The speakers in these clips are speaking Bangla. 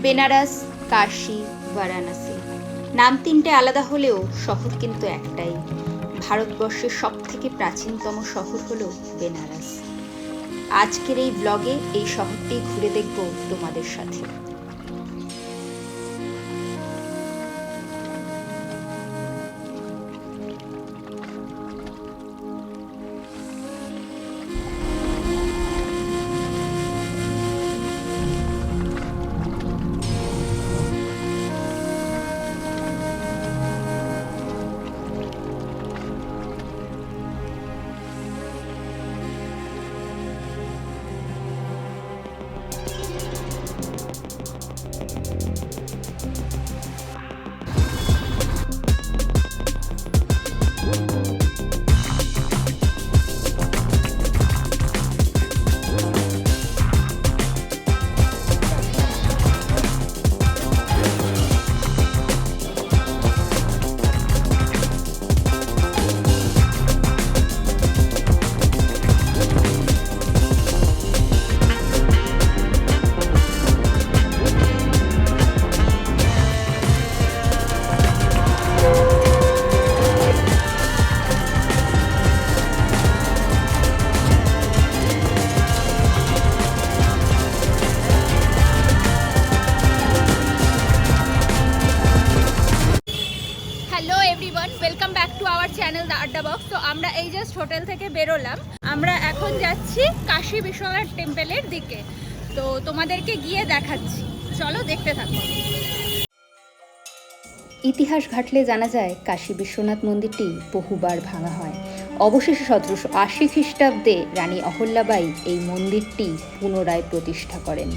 বেনারস, কাশী, বারাণসী। নাম তিনটে আলাদা হলেও শহর কিন্তু একটাই। ভারতবর্ষের সবথেকে প্রাচীনতম শহর হলো বেনারস। আজকের এই ব্লগে এই শহরটি ঘুরে দেখব তোমাদের সাথে। Welcome back to our channel the আড্ডা বক্স। তো আমরা এই জাস্ট হোটেল থেকে বেরোলাম। আমরা এখন যাচ্ছি কাশী বিশ্বনাথ টেম্পলের দিকে। তো তোমাদেরকে গিয়ে দেখাচ্ছি, চলো দেখতে থাকো। ইতিহাস ঘাটলে জানা যায় কাশী বিশ্বনাথ মন্দিরটি বহুবার ভাঙা হয়। অবশেষে 1780 খ্রিস্টাব্দে রানী অহল্যাবাই এই মন্দিরটি পুনরায় প্রতিষ্ঠা করেন।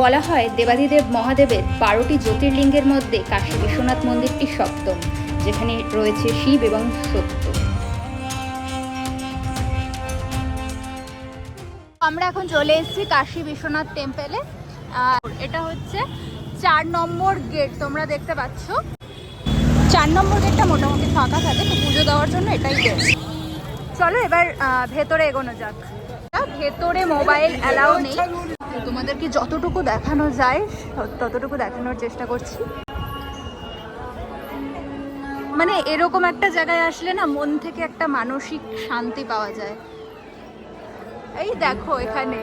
বলা হয় দেবাদিদেব মহাদেবের 12টি জ্যোতির্লিঙ্গের মধ্যে কাশী বিশ্বনাথ মন্দিরটি সপ্তম, যেখানে রয়েছে শিব এবং সত্য। আমরা এখন চলে এসেছি কাশী বিশ্বনাথ টেম্পলে। আর এটা হচ্ছে 4 নম্বর গেট, তোমরা দেখতে পাচ্ছ। 4 নম্বর গেটটা মোটামুটি ফাঁকা থাকে, তো পুজো দেওয়ার জন্য এটাই গেট। চলো এবার ভেতরে এগোনো যাক। ভেতরে মোবাইল অ্যালাউ নেই, তোমাদেরকে যতটুকু দেখানো যায় ততটুকু দেখানোর চেষ্টা করছি। মানে এরকম একটা জায়গায় আসলে না মন থেকে একটা মানসিক শান্তি পাওয়া যায়। এই দেখো এখানে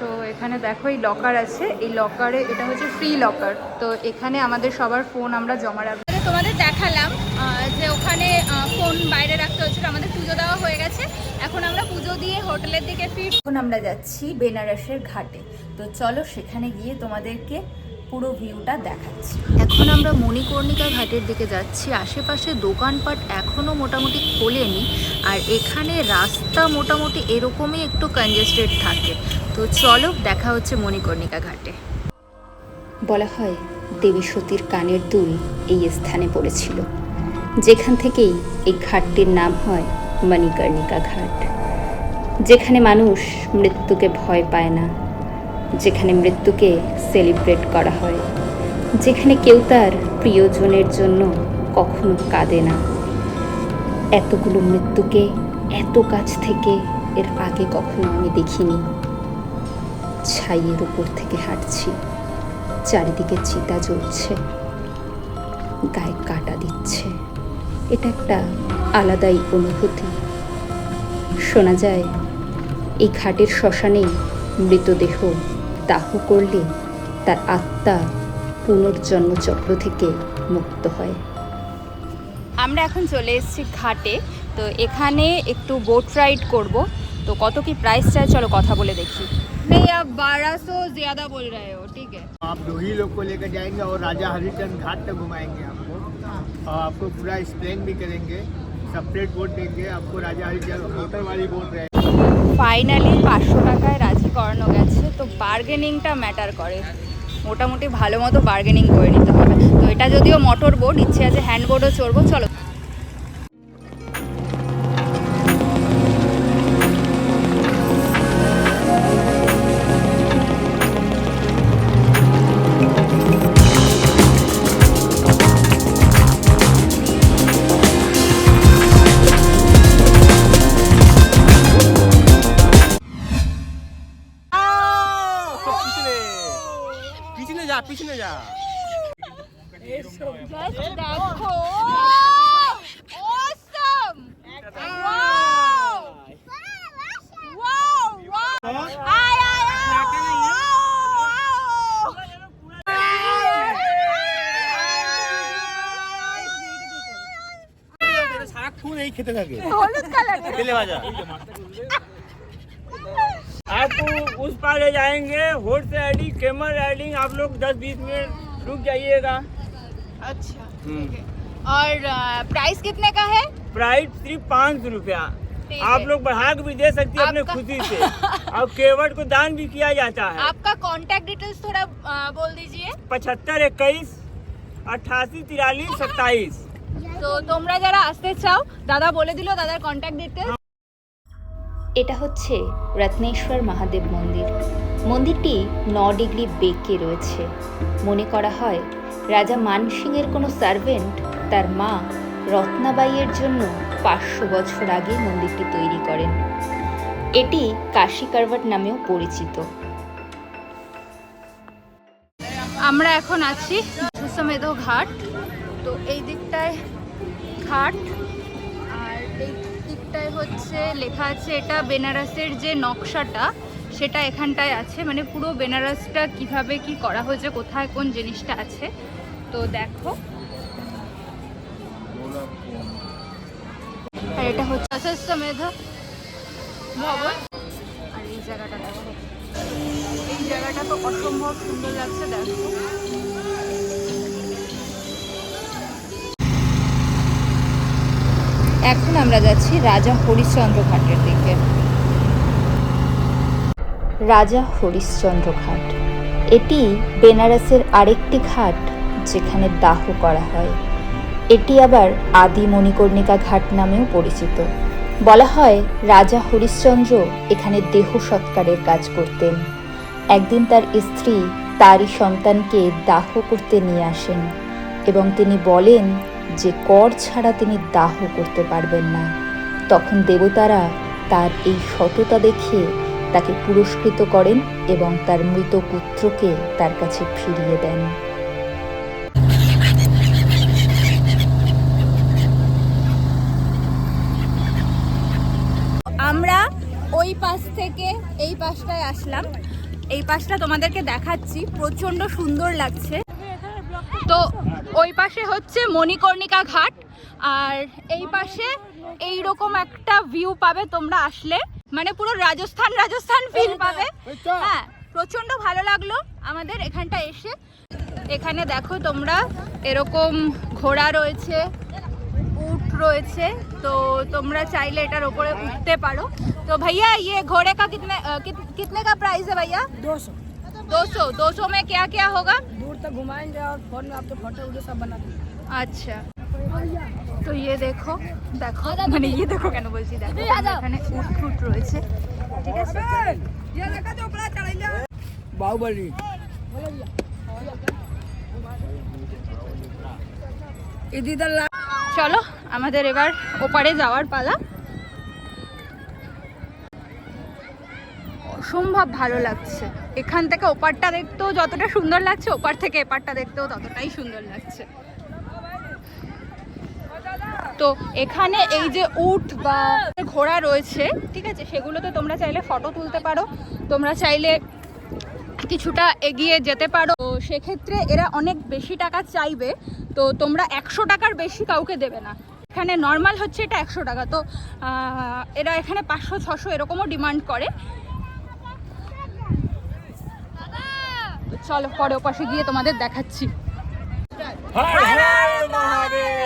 তো এখানে দেখো এই লকার আছে, এই লকারে এটা হচ্ছে ফ্রি লকার। তো এখানে আমাদের সবার ফোন আমরা জমা রাখবো। তোমাদের দেখালাম যে ওখানে ফোন বাইরে রাখতে হচ্ছিল। আমাদের পুজো দেওয়া হয়ে গেছে, এখন আমরা পুজো দিয়ে হোটেলের দিকে ফিরছি। এখন আমরা যাচ্ছি বেনারসের ঘাটে। তো চলো সেখানে গিয়ে তোমাদেরকে পুরো ভিউটা দেখাচ্ছি। এখন আমরা মণিকর্ণিকা ঘাটের দিকে যাচ্ছি। আশেপাশে দোকানপাট এখনও মোটামুটি খোলেনি, আর এখানে রাস্তা মোটামুটি এরকমই একটু কনজেস্টেড থাকে। তো চলো দেখা হচ্ছে মণিকর্ণিকা ঘাটে। বলা হয় দেবী সতীর কানের দুল এই স্থানে পড়েছিল, যেখান থেকেই এই ঘাটটির নাম হয় মণিকর্ণিকা ঘাট। যেখানে মানুষ মৃত্যুকে ভয় পায় না, যেখানে মৃত্যুকে সেলিব্রেট করা হয়, যেখানে কেউ তার প্রিয়জনের জন্য কখনো কাঁদে না। এতগুলো মৃত্যুকে এত কাছ থেকে এর আগে কখনো আমি দেখিনি। ছাইয়ের উপর থেকে হাঁটছি, চারিদিকে চিতা জ্বলছে, গায়ে কাটা দিচ্ছে। এটা একটা আলাদাই অনুভূতি। শোনা যায় এই ঘাটের শ্মশানেই মৃতদেহ দাহ করলে তার আত্মা পুনর্জন্ম চক্র থেকে মুক্ত হয়। আমরা এখন চলে এসেছি ঘাটে। তো এখানে একটু বোট রাইড করব। তো কত কি প্রাইস চাই চলো কথা বলে দেখি। नहीं आप 1200 ज्यादा बोल रहे हो, ठीक है। आप 2 ही लोग को लेकर जाएंगे और राजा हरिचंद घाट तक घुमाएंगे आपको, और आपको पूरा एक्सप्लेन भी करेंगे। सेपरेट बोट देंगे आपको, राजा हरिचंद मोटर वाली बोट रहेगी। ফাইনালি 500 টাকায় রাজি করানো গেছে। তো বার্গেনিংটা ম্যাটার করে, মোটামুটি ভালো মতো বার্গেনিং করে নিতে হবে। তো এটা যদিও মোটর বোট, ইচ্ছে আছে হ্যান্ড বোটও চড়বো। চলো সারাক্ষণ এই খেতে থাকে হলুদ কালার তেলে ভাজা आपको उस पार ले जाएंगे, हॉर्स राइडिंग, कैमल राइडिंग, आप लोग 10-20 मिनट रुक जाइएगा। अच्छा ठीक है। और प्राइस कितने का है? प्राइस सिर्फ 500 रुपया। ठीक आप है। लोग बढ़ा के भी दे सकती है अपने आपका- खुशी से। और केवट को दान भी किया जाता है। आपका कांटेक्ट डिटेल्स थोड़ा बोल दीजिए। 75 21 88 43 27। তো তোমরা যারা আসতে চাও, দাদা বলে দিল দাদার কন্ট্যাক্ট ডিটেলস। এটা হচ্ছে রত্নেশ্বর মহাদেব মন্দির। মন্দিরটি 9 ডিগ্রি বেঁকে রয়েছে। মনে করা হয় রাজা মানসিংয়ের কোনো সার্ভেন্ট তার মা রত্নাবাইয়ের জন্য 500 বছর আগে মন্দিরটি তৈরি করেন। এটি কাশী কারভাট নামেও পরিচিত। আমরা এখন আছি সুসমেধ ঘাট। তো এই দিকটায় ঘাট, আর এই দিকটায় হচ্ছে লেখা আছে এটা বেনারসের যে নকশাটা সেটা এখানটায় আছে, মানে পুরো বেনারসটা কিভাবে কি করা হয়েছে, কোথায় কোন জিনিসটা আছে। তো দেখো, আর এটা হচ্ছে সুসমেধ ভবন। আর এই জায়গাটা দেখো, এই জায়গাটা তো অসম্ভব সুন্দর লাগছে। দেখো এখন আমরা যাচ্ছি রাজা হরিশ্চন্দ্র ঘাটের দিকে। রাজা হরিশ্চন্দ্র ঘাট এটি বেনারসের আরেকটি ঘাট যেখানে দাহ করা হয়। এটি আবার আদি মণিকর্ণিকা ঘাট নামেও পরিচিত। বলা হয় রাজা হরিশ্চন্দ্র এখানে দেহ সৎকারের কাজ করতেন। একদিন তার স্ত্রী তারই সন্তানকে দাহ করতে নিয়ে আসেন এবং তিনি বলেন যে কর ছাড়া তিনি দাহ করতে পারবেন না। তখন দেবতারা তার এই সততা দেখে তাকে পুরস্কৃত করেন এবং তার মৃত পুত্রকে তার কাছে ফিরিয়ে দেন। আমরা ওই পাশ থেকে এই পাশটায় আসলাম। এই পাশটা তোমাদেরকে দেখাচ্ছি, প্রচন্ড সুন্দর লাগছে। তো ওই পাশে হচ্ছে মণিকর্ণিকা ঘাট, আর এই পাশে এইরকম একটা ভিউ পাবে তোমরা আসলে, মানে পুরো রাজস্থান রাজস্থান ফিল পাবে। হ্যাঁ, প্রচন্ড ভালো লাগলো আমাদের এখানটা এসে। এখানে দেখো তোমরা এরকম ঘোড়া রয়েছে, উট রয়েছে, তো তোমরা চাইলে এটার উপরে উঠতে পারো। তো ভাইয়া ये घोड़े का कितने का प्राइस है भैया? 200। 200 में क्या क्या होगा? दूर तक घुमाएंगे और फोन में आपके फोटो वीडियो सब बना देंगे। अच्छा, তো ये দেখো দেখো, মানে ये দেখো কেন বলছি, দেখো এখানে উট ফুট রয়েছে, ঠিক আছে। बाहुबली इधर চলো আমাদের এবার ওপারে যাওয়ার পালা। অসম্ভব ভালো লাগছে। এখান থেকে ওপারটা দেখতেও যতটা সুন্দর লাগছে, ওপার থেকে এপারটা দেখতেও ততটাই সুন্দর লাগছে। তো এখানে এই যে উট বা ঘোড়া রয়েছে, ঠিক আছে, সেগুলোতে তোমরা চাইলে ফটো তুলতে পারো, তোমরা চাইলে কিছুটা এগিয়ে যেতে পারো। তো সেক্ষেত্রে এরা অনেক বেশি টাকা চাইবে, তো তোমরা 100 টাকার বেশি কাউকে দেবে না। এখানে নর্মাল হচ্ছে এটা 100 টাকা, তো এরা এখানে 500-600 এরকমও ডিমান্ড করে। তো চলো পরে ওপাশে গিয়ে তোমাদের দেখাচ্ছি। हर हर महादेव,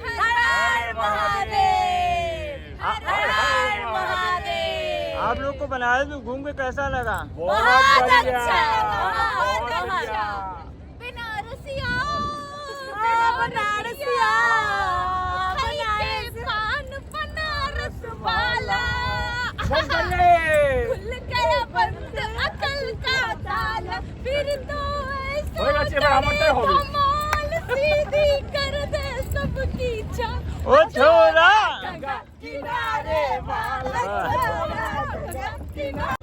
हर हर महादेव, हर हर महादेव। आप लोग को बनारस में घूम के कैसा लगा? बहुत अच्छा, बहुत अच्छा। बनारसिया, बनारसिया, पान बनारस वाला, खुल गया बंद अकल का ताला, फिर तो कमाल सीधी कर दे सबकी चाह। ओ छोरा किनारे वाला छोरा, किनारे।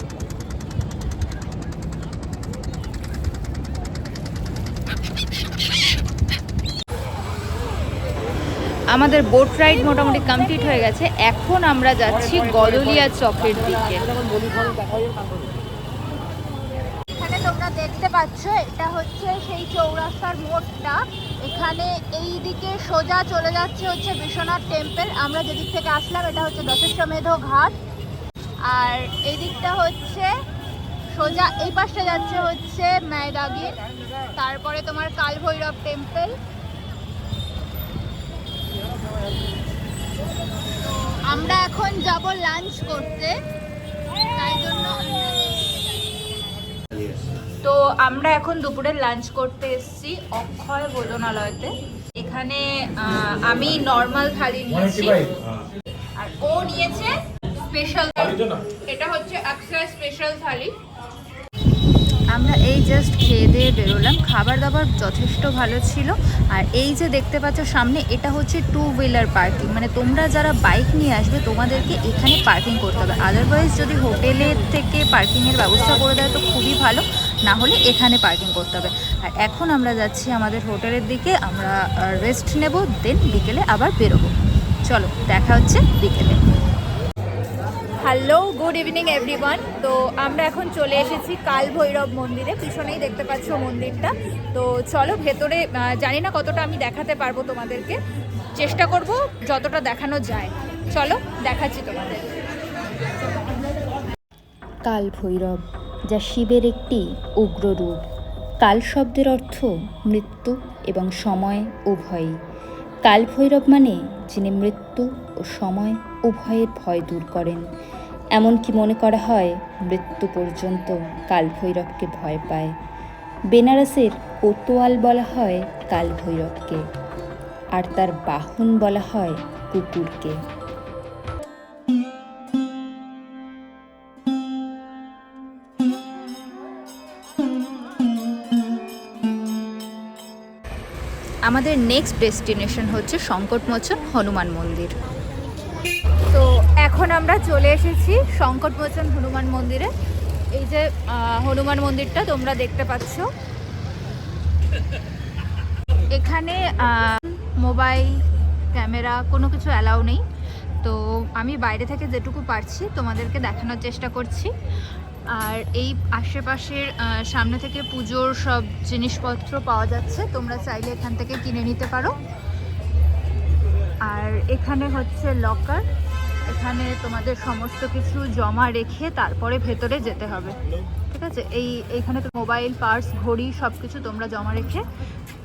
আমাদের বোট রাইড মোটামুটি কমপ্লিট হয়ে গেছে। এখন আমরা যাচ্ছি গদলিয়া চকের দিকে। এখানে তোমরা দেখতে পাচ্ছ, এটা হচ্ছে সেই চৌরাস্তার মোড়টা। ঘাটটা, এখানে এই দিকে সোজা চলে যাচ্ছে হচ্ছে বিশ্বনাথ টেম্পল। আমরা যেদিক থেকে আসলাম এটা হচ্ছে দশাশ্বমেধ ঘাট, আর এই দিকটা হচ্ছে সোজা এই পাশটা যাচ্ছে হচ্ছে মায়দাগির, তারপরে তোমার কাল ভৈরব টেম্পল। আমরা এখন যাব লাঞ্চ করতে, তাই জন্য তো আমরা এখন দুপুরের লাঞ্চ করতে এসেছি অক্ষয় ভোজনালয়তে। এখানে আমি নর্মাল থালি নিয়েছি আর ও নিয়েছে স্পেশাল, এটা হচ্ছে অক্ষয় স্পেশাল থালি। আমরা এই জাস্ট খেয়ে দিয়ে বেরোলাম, খাবার দাবার যথেষ্ট ভালো ছিল। আর এই যে দেখতে পাচ্ছ সামনে, এটা হচ্ছে 2 হুইলার পার্কিং, মানে তোমরা যারা বাইক নিয়ে আসবে তোমাদেরকে এখানে পার্কিং করতে হবে। আদারওয়াইজ যদি হোটেলের থেকে পার্কিংয়ের ব্যবস্থা করে দেয় তো খুবই ভালো, না হলে এখানে পার্কিং করতে হবে। আর এখন আমরা যাচ্ছি আমাদের হোটেলের দিকে, আমরা রেস্ট নেব, দেন বিকেলে আবার বেরোবো। চলো দেখা হচ্ছে বিকেলে। Hello, good evening everyone. তো আমরা এখন চলে এসেছি কাল ভৈরব মন্দিরে, পিছনেই দেখতে পাচ্ছ মন্দিরটা। তো চলো ভেতরে, জানি না কতটা আমি দেখাতে পারবো তোমাদেরকে, চেষ্টা করব যতটা দেখানো যায়। চলো দেখাচ্ছি তোমাদের। কাল ভৈরব, যা শিবের একটি উগ্র রূপ। কাল শব্দের অর্থ মৃত্যু এবং সময় উভয়ই। কাল ভৈরব মানে যিনি মৃত্যু ও সময় উভয়ের ভয় দূর করেন। এমনকি মনে করা হয় মৃত্যু পর্যন্ত কাল ভৈরবকে ভয় পায়। বেনারসের কোতোয়াল বলা হয় কাল ভৈরবকে, আর তার বাহন বলা হয় কুকুরকে। আমাদের নেক্সট ডেস্টিনেশন হচ্ছে সংকটমোচন হনুমান মন্দির। তো এখন আমরা চলে এসেছি সংকটমোচন হনুমান মন্দিরে। এই যে হনুমান মন্দিরটা তোমরা দেখতে পাচ্ছ, এখানে মোবাইল ক্যামেরা কোনো কিছু অ্যালাউ নেই। তো আমি বাইরে থেকে যেটুকু পারছি তোমাদেরকে দেখানোর চেষ্টা করছি। আর এই আশেপাশের সামনে থেকে পুজোর সব জিনিসপত্র পাওয়া যাচ্ছে, তোমরা চাইলে এখান থেকে কিনে নিতে পারো। আর এখানে হচ্ছে লকার, এখানে তোমাদের সমস্ত কিছু জমা রেখে তারপরে ভেতরে যেতে হবে, ঠিক আছে? এইখানে তো মোবাইল, পার্স, ঘড়ি সব কিছু তোমরা জমা রেখে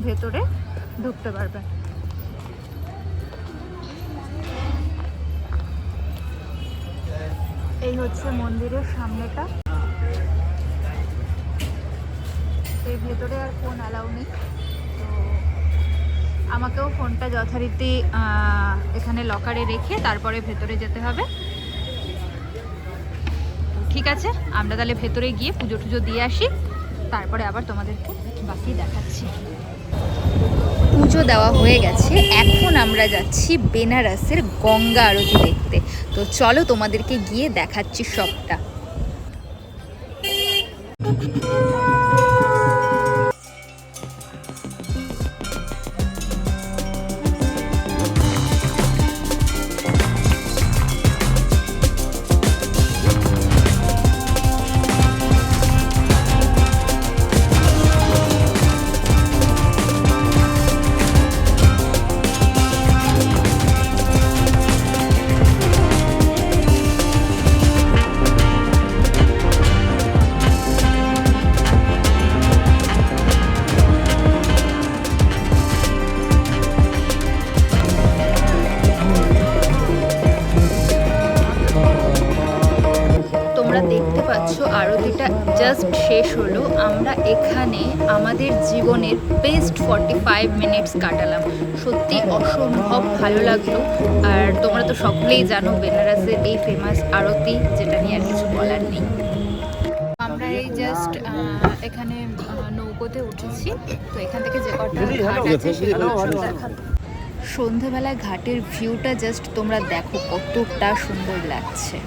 ভেতরে ঢুকতে পারবে। এই হচ্ছে মন্দিরের সামনেটা। এর ভেতরে আর ফোন অ্যালাউ নেই, তো আমাকেও ফোনটা যথারীতি এখানে লকারে রেখে তারপরে ভেতরে যেতে হবে। ঠিক আছে, আমরা তাহলে ভেতরে গিয়ে পুজো টুজো দিয়ে আসি, তারপরে আবার তোমাদেরকে বাকি দেখাচ্ছি। পুজো দেওয়া হয়ে গেছে, এখন আমরা যাচ্ছি বেনারসের গঙ্গা আরতি দেখতে। তো চলো তোমাদেরকে গিয়ে দেখাচ্ছি সবটা। দেখতে পাচ্ছ আরতিটা জাস্ট শেষ হলো। আমরা এখানে আমাদের জীবনের বেস্ট 45 মিনিটস কাটালাম, সত্যি অসম্ভব ভালো লাগলো। আর তোমরা তো সকলেই জানো বেনারসের এই ফেমাস আরতি, যেটা নিয়ে আর কিছু বলার নেই। আমরা এই জাস্ট এখানে নৌকোতে উঠেছি, তো এখান থেকে যে কটা ঘাট আছে সেগুলো দেখাবো। সন্ধেবেলায় ঘাটের ভিউটা জাস্ট তোমরা দেখো কতটা সুন্দর লাগছে।